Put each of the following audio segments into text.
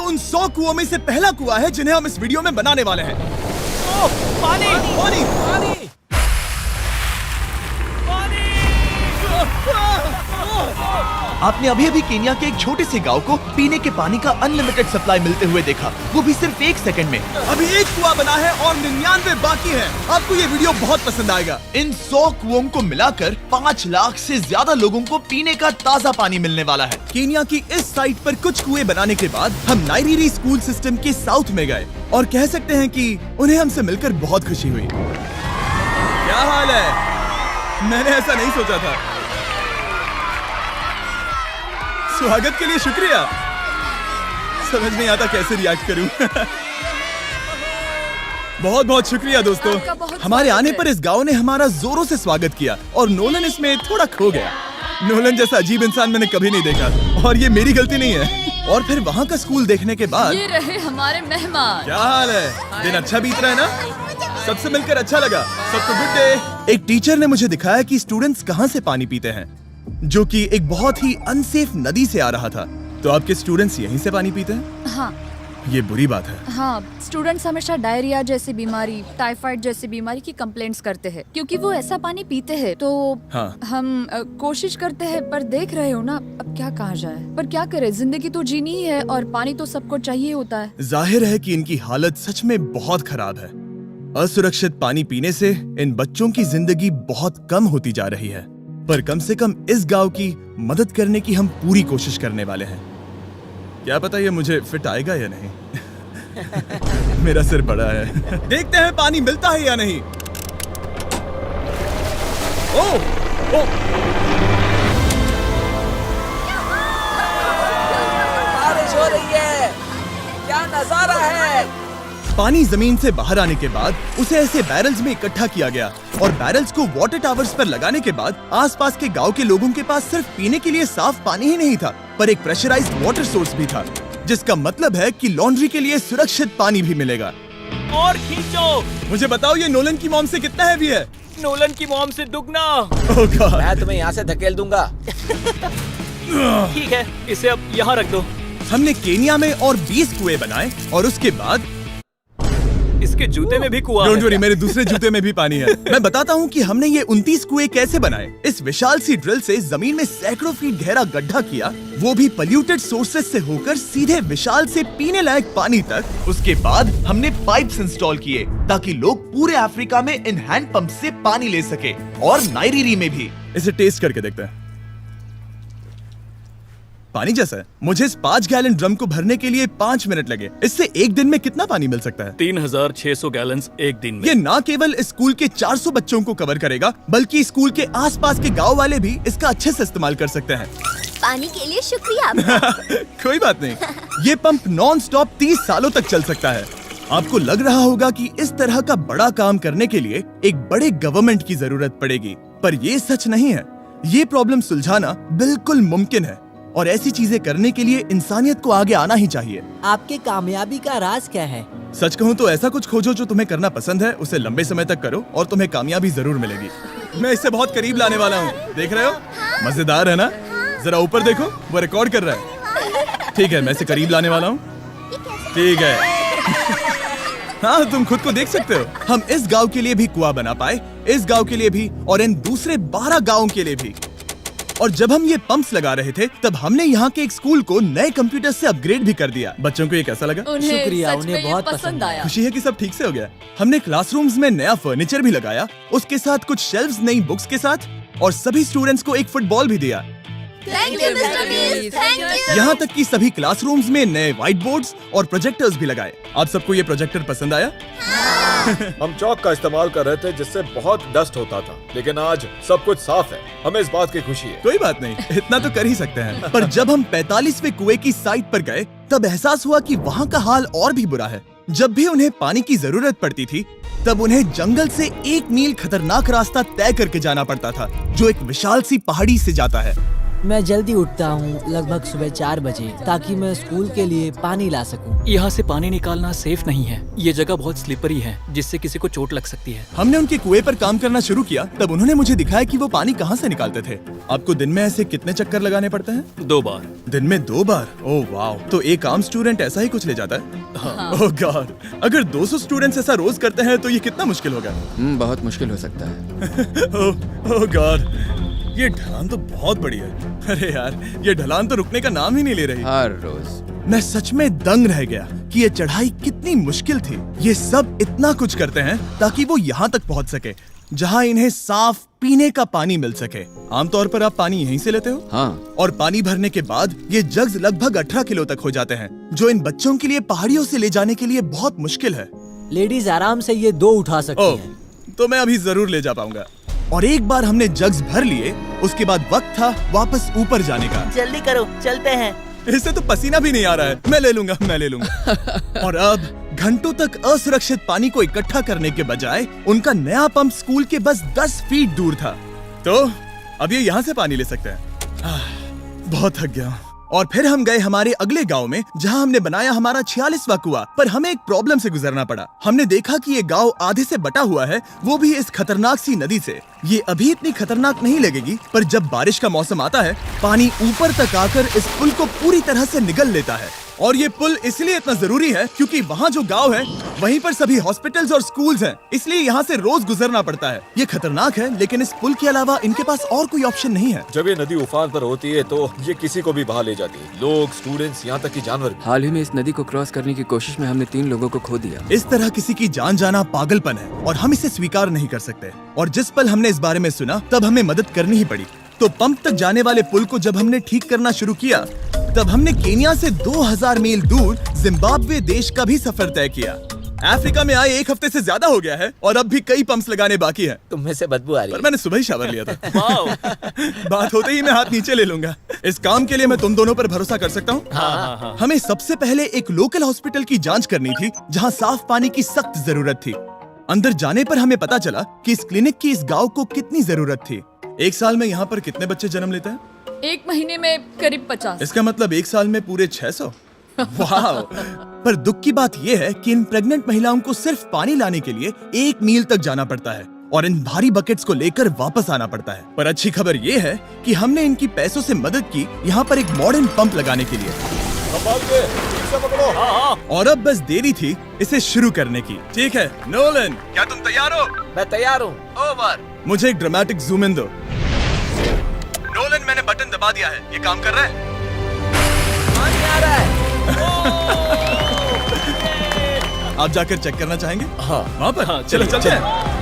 उन 100 कुओं में से पहला कुआं है जिन्हें हम इस वीडियो में बनाने वाले हैं। पानी पानी पानी आपने अभी अभी केन्या के एक छोटे से गांव को पीने के पानी का अनलिमिटेड सप्लाई मिलते हुए देखा, वो भी सिर्फ 1 सेकंड में। अभी एक कुआं बना है और 99 बाकी है। आपको ये वीडियो बहुत पसंद आएगा। इन 100 कुओं को मिलाकर 5 लाख से ज्यादा लोगों को पीने का ताज़ा पानी मिलने वाला है। केन्या की इस साइट पर कुछ कुएं बनाने के बाद हम नाइरीरी स्कूल सिस्टम के साउथ में गए और कह सकते हैं कि उन्हें हमसे मिलकर बहुत खुशी हुई। क्या हाल है? मैंने ऐसा नहीं सोचा था। स्वागत के लिए शुक्रिया। समझ नहीं आता कैसे रिएक्ट करूं। बहुत बहुत शुक्रिया दोस्तों। हमारे आने पर इस गांव ने हमारा जोरों से स्वागत किया और नोलन इसमें थोड़ा खो गया। नोलन जैसा अजीब इंसान मैंने कभी नहीं देखा और ये मेरी गलती नहीं है। और फिर वहाँ का स्कूल देखने के बाद ये रहे हमारे मेहमान। क्या हाल है? दिन अच्छा बीत रहा है ना? सबसे मिलकर अच्छा लगा। सबको गुड डे। एक टीचर ने मुझे दिखाया कि स्टूडेंट्स कहाँ से पानी पीते हैं, जो कि एक बहुत ही अनसेफ नदी से आ रहा था। तो आपके स्टूडेंट्स यहीं से पानी पीते हैं? हाँ ये बुरी बात है। हाँ, स्टूडेंट्स हमेशा डायरिया जैसी बीमारी, टाइफाइड जैसी बीमारी की कंप्लेंट्स करते हैं क्योंकि वो ऐसा पानी पीते हैं। तो हाँ। हम कोशिश करते हैं, पर देख रहे हो ना, अब क्या कहा जाए। पर क्या करे, जिंदगी तो जीनी ही है और पानी तो सबको चाहिए होता है। जाहिर है कि इनकी हालत सच में बहुत खराब है। असुरक्षित पानी पीने से इन बच्चों की जिंदगी बहुत कम होती जा रही है, पर कम से कम इस गांव की मदद करने की हम पूरी कोशिश करने वाले हैं। क्या पता ये मुझे फिट आएगा या नहीं। मेरा सिर बड़ा है। देखते हैं पानी मिलता है या नहीं। ओह, ओह। बारिश हो रही है, क्या नजारा है। पानी जमीन से बाहर आने के बाद उसे ऐसे बैरल्स में इकट्ठा किया गया और बैरल्स को वाटर टावर्स पर लगाने के बाद आसपास के गांव के लोगों के पास सिर्फ पीने के लिए साफ पानी ही नहीं था, पर एक प्रेशराइज्ड वाटर सोर्स भी था, जिसका मतलब है कि लॉन्ड्री के लिए सुरक्षित पानी भी मिलेगा। और खींचो। मुझे बताओ ये नोलन की मॉम से कितना हैवी है? नोलन की मॉम से दुगना। ओह गॉड। मैं तुम्हें यहाँ से धकेल दूंगा। ठीक है, इसे अब यहाँ रख दो। हमने केन्या में और 20 कुएं बनाए और उसके बाद इसके जूते में भी कुआं डोंट है। वरी, मेरे दूसरे जूते में भी पानी है। मैं बताता हूँ कि हमने ये 29 कुएं कैसे बनाए। इस विशाल सी ड्रिल से जमीन में सैकड़ों फीट गहरा गड्ढा किया, वो भी पॉल्यूटेड सोर्सेस से होकर सीधे विशाल से पीने लायक पानी तक। उसके बाद हमने पाइप्स इंस्टॉल किए ताकि लोग पूरे अफ्रीका में इन हैंड पंप से पानी ले सके, और नाइरीरी में भी। इसे टेस्ट करके देखते हैं। पानी जैसा है। मुझे इस 5 गैलन ड्रम को भरने के लिए 5 मिनट लगे। इससे एक दिन में कितना पानी मिल सकता है? 3600 गैलन्स एक दिन में। ये न केवल स्कूल के 400 बच्चों को कवर करेगा, बल्कि स्कूल के आसपास के गांव वाले भी इसका अच्छे से इस्तेमाल कर सकते हैं। पानी के लिए शुक्रिया आपका। कोई बात नहीं। ये पंप नॉन स्टॉप 30 सालों तक चल सकता है। आपको लग रहा होगा कि इस तरह का बड़ा काम करने के लिए एक बड़े गवर्नमेंट की जरूरत पड़ेगी, पर ये सच नहीं है। ये प्रॉब्लम सुलझाना बिल्कुल मुमकिन है और ऐसी चीजें करने के लिए इंसानियत को आगे आना ही चाहिए। आपके कामयाबी का राज क्या है? सच कहूँ तो ऐसा कुछ खोजो जो तुम्हें करना पसंद है, उसे लंबे समय तक करो और तुम्हें कामयाबी जरूर मिलेगी। मैं इससे बहुत करीब लाने वाला हूँ, देख रहे हो? मजेदार है ना? जरा ऊपर देखो, वो रिकॉर्ड कर रहा है। ठीक है, मैं इसे करीब लाने वाला हूँ। ठीक है। हाँ, तुम खुद को देख सकते हो। हम इस गांव के लिए भी कुआं बना पाए, इस गांव के लिए भी और इन दूसरे 12 गांवों के लिए भी। और जब हम ये पंप्स लगा रहे थे, तब हमने यहाँ के एक स्कूल को नए कंप्यूटर से अपग्रेड भी कर दिया। बच्चों को ये कैसा लगा? शुक्रिया, सच में उन्हें ये बहुत पसंद आया। खुशी है कि सब ठीक से हो गया। हमने क्लासरूम्स में नया फर्नीचर भी लगाया, उसके साथ कुछ शेल्व्स नई बुक्स के साथ, और सभी स्टूडेंट्स को एक फुटबॉल भी दिया। Thank you mister beast, thank you. यहाँ तक कि सभी क्लासरूम्स में नए व्हाइट बोर्ड्स और प्रोजेक्टर्स भी लगाए। आप सबको ये प्रोजेक्टर पसंद आया? हम चौक का इस्तेमाल कर रहे थे जिससे बहुत डस्ट होता था, लेकिन आज सब कुछ साफ है। हमें इस बात की खुशी है। कोई बात नहीं, इतना तो कर ही सकते हैं। पर जब हम 45वें कुएं की साइट पर गए, तब एहसास हुआ कि वहाँ का हाल और भी बुरा है। जब भी उन्हें पानी की जरूरत पड़ती थी, तब उन्हें जंगल से 1 मील खतरनाक रास्ता तय करके जाना पड़ता था, जो एक विशाल सी पहाड़ी से जाता है। मैं जल्दी उठता हूँ, लगभग सुबह 4 बजे, ताकि मैं स्कूल के लिए पानी ला सकूँ। यहाँ से पानी निकालना सेफ नहीं है। ये जगह बहुत स्लिपरी है, जिससे किसी को चोट लग सकती है। हमने उनके कुएं पर काम करना शुरू किया, तब उन्होंने मुझे दिखाया कि वो पानी कहाँ से निकालते थे। आपको दिन में ऐसे कितने चक्कर लगाने पड़ते हैं? 2 बार। दिन में 2 बार? ओह वाह, तो एक आम स्टूडेंट ऐसा ही कुछ ले जाता है? ओह गॉड, अगर 200 स्टूडेंट्स ऐसा रोज करते हैं तो ये कितना मुश्किल होगा? बहुत मुश्किल हो सकता है। ओह गॉड, ये ढलान तो बहुत बड़ी है। अरे यार, ये ढलान तो रुकने का नाम ही नहीं ले रही। हर रोज मैं सच में दंग रह गया कि ये चढ़ाई कितनी मुश्किल थी। ये सब इतना कुछ करते हैं ताकि वो यहाँ तक पहुँच सके जहाँ इन्हें साफ पीने का पानी मिल सके। आमतौर पर आप पानी यहीं से लेते हो? हाँ। और पानी भरने के बाद ये जग्स लगभग 18 किलो तक हो जाते हैं, जो इन बच्चों के लिए पहाड़ियों से ले जाने के लिए बहुत मुश्किल है। लेडीज आराम से ये 2 उठा सकती ओह, हैं। तो मैं अभी जरूर ले जा पाऊंगा। और एक बार हमने जग्स भर लिए, उसके बाद वक्त था वापस ऊपर जाने का। जल्दी करो, चलते हैं। इससे तो पसीना भी नहीं आ रहा है। मैं ले लूंगा। और अब घंटों तक असुरक्षित पानी को इकट्ठा करने के बजाय उनका नया पंप स्कूल के बस 10 फीट दूर था, तो अब ये यहाँ से पानी ले सकते हैं। बहुत थक गया। और फिर हम गए हमारे अगले गांव में, जहां हमने बनाया हमारा 46वां कुआं। पर हमें एक प्रॉब्लम से गुजरना पड़ा। हमने देखा कि ये गांव आधे से बटा हुआ है, वो भी इस खतरनाक सी नदी से। ये अभी इतनी खतरनाक नहीं लगेगी, पर जब बारिश का मौसम आता है, पानी ऊपर तक आकर इस पुल को पूरी तरह से निगल लेता है। और ये पुल इसलिए इतना जरूरी है क्योंकि वहाँ जो गांव है, वहीं पर सभी हॉस्पिटल्स और स्कूल्स हैं, इसलिए यहाँ से रोज गुजरना पड़ता है। ये खतरनाक है, लेकिन इस पुल के अलावा इनके पास और कोई ऑप्शन नहीं है। जब ये नदी उफान पर होती है तो ये किसी को भी बहा ले जाती है, लोग, स्टूडेंट्स, यहाँ तक कि जानवर भी। हाल ही में इस नदी को क्रॉस करने की कोशिश में हमने 3 लोगों को खो दिया। इस तरह किसी की जान जाना पागलपन है और हम इसे स्वीकार नहीं कर सकते। और जिस पल हमने इस बारे में सुना, तब हमें मदद करनी ही पड़ी। तो पंप तक जाने वाले पुल को जब हमने ठीक करना शुरू किया, तब हमने केनिया से 2000 मील दूर जिम्बाब्वे देश का भी सफर तय किया। अफ्रीका में आए 1 हफ्ते से ज्यादा हो गया है और अब भी कई पंप्स लगाने बाकी हैं। तुम में से बदबू आ रही पर है। मैंने सुबह ही शावर लिया था। बात होते ही मैं हाथ नीचे ले लूंगा। इस काम के लिए मैं तुम दोनों पर भरोसा कर सकता हूँ? हाँ। हमें सबसे पहले एक लोकल हॉस्पिटल की जांच करनी थी, जहाँ साफ पानी की सख्त जरूरत थी। अंदर जाने पर हमें पता चला कि इस क्लिनिक की इस गांव को कितनी जरूरत थी। 1 साल में यहाँ पर कितने बच्चे जन्म लेते हैं? 1 महीने में करीब 50। इसका मतलब 1 साल में पूरे 600। वाह! पर दुख की बात यह है कि इन प्रेग्नेंट महिलाओं को सिर्फ पानी लाने के लिए 1 मील तक जाना पड़ता है और इन भारी बकेट्स को लेकर वापस आना पड़ता है। पर अच्छी खबर ये है कि हमने इनकी पैसों से मदद की यहाँ पर एक मॉडर्न पंप लगाने के लिए। संभाल के, ठीक से पकड़ो। और अब बस देरी थी इसे शुरू करने की। ठीक है नोलन, क्या तुम तैयार हो? मैं तैयार हूँ। ओवर। मुझे एक ड्रामेटिक जूम इन दो। नोलन, मैंने बटन दबा दिया है, ये काम कर रहा है? पानी आ रहा है। आप जाकर चेक करना चाहेंगे? हाँ। वहाँ पर? हाँ, चलो चलिए, चलते हैं।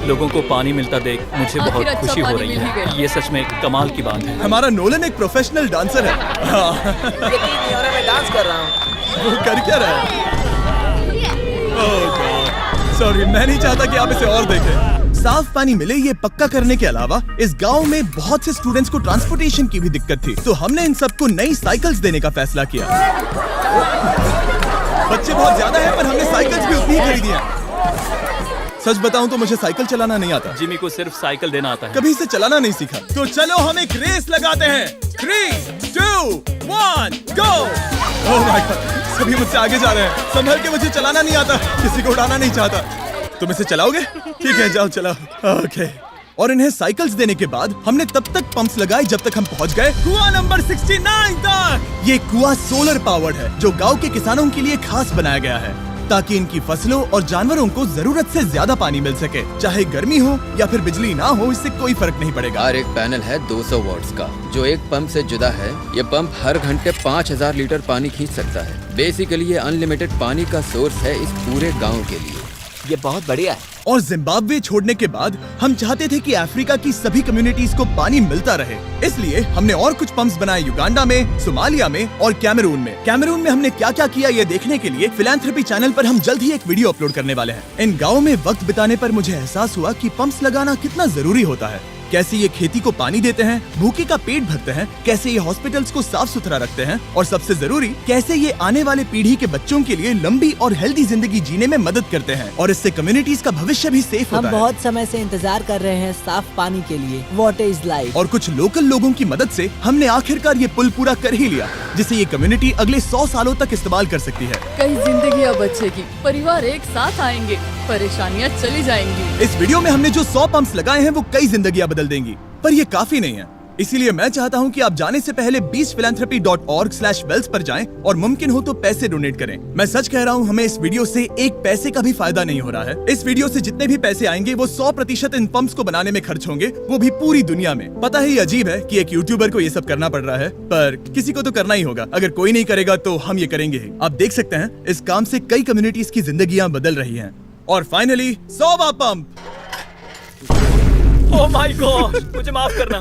लोगों को पानी मिलता देख मुझे आखिर बहुत अच्छा खुशी हो पानी रही मिल ही है। गया। ये सच में एक कमाल की बात है। हमारा नोलन एक प्रोफेशनल डांसर है। हाँ। यकीन नहीं हो रहा, मैं डांस कर रहा हूँ। वो कर क्या रहा है? ओह गॉड, सॉरी, मैं नहीं चाहता कि आप इसे और देखें। साफ पानी मिले ये पक्का करने के अलावा इस गांव में बहुत से स्टूडेंट्स को ट्रांसपोर्टेशन की भी दिक्कत थी, तो हमने इन सबको नई साइकिल्स देने का फैसला किया। बच्चे बहुत ज्यादा हैं, पर हमने साइकिल्स भी उतनी ही खरीदी हैं। सच बताऊं तो मुझे साइकिल चलाना नहीं आता। जिमी को सिर्फ साइकिल देना आता है। कभी इसे चलाना नहीं सीखा। तो चलो हम एक रेस लगाते हैं। 3, 2, 1, गो! ओह माय गॉड, सभी मुझसे आगे जा रहे हैं। संभल के, मुझे चलाना नहीं आता, किसी को उड़ाना नहीं चाहता। तुम इसे चलाओगे? ठीक है, जाओ चलाओ। ओके। और इन्हें साइकिल्स देने के बाद हमने तब तक पंप्स लगाए जब तक हम पहुंच गए कुआं नंबर 69 तक। ये कुआं सोलर पावर्ड है, जो गांव के किसानों के लिए खास बनाया गया है, ताकि इनकी फसलों और जानवरों को जरूरत से ज्यादा पानी मिल सके। चाहे गर्मी हो या फिर बिजली ना हो, इससे कोई फर्क नहीं पड़ेगा। हर एक पैनल है 200 वॉट्स का, जो एक पंप से जुदा है। ये पंप हर घंटे 5000 लीटर पानी खींच सकता है। बेसिकली ये अनलिमिटेड पानी का सोर्स है इस पूरे गाँव के लिए। ये बहुत बढ़िया है। और जिम्बाब्वे छोड़ने के बाद हम चाहते थे कि अफ्रीका की सभी कम्युनिटीज को पानी मिलता रहे, इसलिए हमने और कुछ पंप्स बनाए युगांडा में, सोमालिया में और कैमरून में। कैमरून में हमने क्या क्या किया ये देखने के लिए फिलैंथ्रोपी चैनल पर हम जल्द ही एक वीडियो अपलोड करने वाले हैं। इन गाँव में वक्त बिताने पर मुझे एहसास हुआ कि पंप्स लगाना कितना जरूरी होता है। कैसे ये खेती को पानी देते हैं, भूखे का पेट भरते हैं, कैसे ये हॉस्पिटल्स को साफ सुथरा रखते हैं और सबसे जरूरी कैसे ये आने वाले पीढ़ी के बच्चों के लिए लंबी और हेल्दी जिंदगी जीने में मदद करते हैं और इससे कम्युनिटीज का भविष्य भी सेफ हम होता है। बहुत समय से इंतजार कर रहे हैं साफ पानी के लिए। Water is life. और कुछ लोकल लोगों की मदद से हमने आखिरकार ये पुल पूरा कर ही लिया, जिसे ये कम्युनिटी अगले 100 सालों तक इस्तेमाल कर सकती है। कई जिंदगियां बचेगी, परिवार एक साथ आएंगे, परेशानियां चली जाएंगी। इस वीडियो में हमने जो 100 पंप्स लगाए हैं वो कई जिंदगियां बदल देंगी, पर ये काफी नहीं है। इसीलिए मैं चाहता हूं कि आप जाने से पहले beachphilanthropy.org/wells पर जाएं और मुमकिन हो तो पैसे डोनेट करें। मैं सच कह रहा हूं, हमें इस वीडियो से एक पैसे का भी फायदा नहीं हो रहा है। इस वीडियो से जितने भी पैसे आएंगे वो 100% इन पंप्स को बनाने में खर्च होंगे, वो भी पूरी दुनिया में। पता है ये अजीब है कि एक यूट्यूबर को ये सब करना पड़ रहा है, पर किसी को तो करना ही होगा। अगर कोई नहीं करेगा तो हम ये करेंगे ही। आप देख सकते हैं इस काम से कई कम्युनिटीज की जिंदगियां बदल रही हैं। और फाइनली 100वां पंप। ओह माय गॉड, मुझे माफ करना।